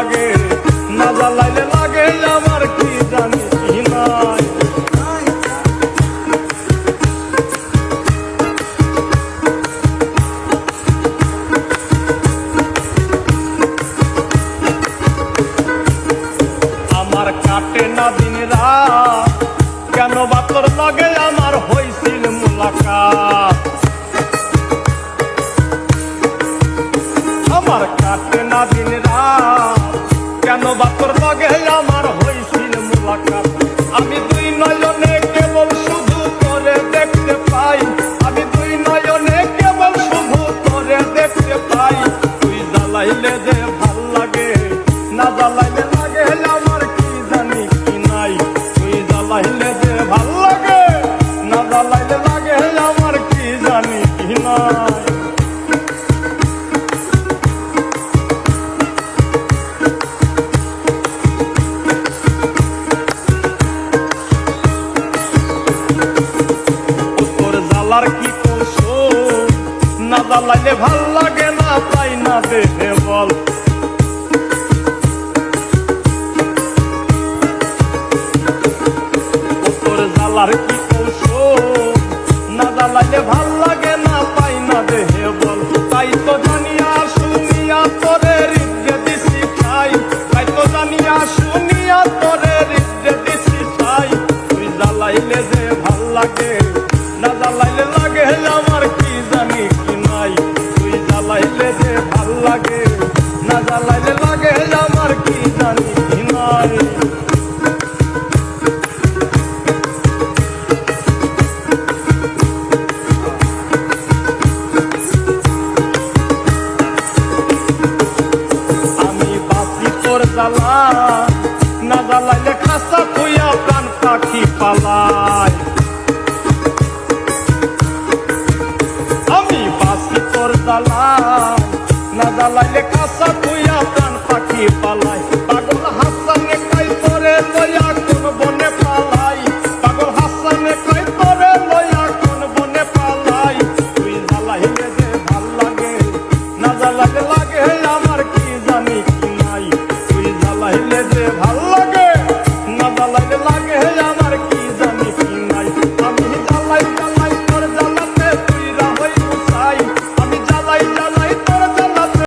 লাগে, না জ্বালাইলে লাগে আমার কি জানি কি নাই। আমার কাটে না দিন রাত, কেন বা তোর লগে আমার হইছিল মুলাকাত। আমার কাটে না দিন রাত, কেন বা তোর লগে আমার হইছিল মুলাকাত। আমি দুই নয়নে কেবল শুধু তোরে দেখতে পাই, আমি দুই নয়নে কেবল শুধু তোরে দেখতে পাই। তুই জ্বালাইলে যে ভাল লাগে, না জ্বালাইলে লাগে আমার কি জানি কি নাই। তুই জ্বালাইলে যে ভাল লাগে, না জ্বালাইলে লাগে আমার কি জানি কি নাই। জ্বালার কি কৌশল, না জ্বালাইলে ভাল লাগে না পাই না দেহে বল। তোর জ্বালার কি কৌশল, না জ্বালাইলে ভাল লাগে না পাই না দেহে বল। তাই তো জানিয়া শুনিয়া তোরে হৃদয়ে দিছি ঠাই, তাই তো জানিয়া শুনিয়া তোরে হৃদয়ে দিছি ঠাই। তুই জ্বালাইলে যে ভাল লাগে, না জ্বালাইলে লাগে আমার কি জানি কি নাই। তুই জ্বালাইলে যে ভাল লাগে, না জ্বালাইলে লাগে আমার কি জানি কি নাই। আমি বাঁচি তোর জ্বালা, না জ্বালাইলে খাসা খুইয়া প্রাণ পাখি পালাই। আমি বাঁচি তোর জ্বালায়, না জ্বালাইলে কাঁচা খুইয়া প্রাণ পাখি পালাই। পাগল হাসানে কই তোরে লইয়া কোন বনে পালাই, পাগল হাসানে কই তোরে লইয়া কোন বনে পালাই। তুই জ্বালাইলে যে ভাল লাগে, না জ্বালাইলে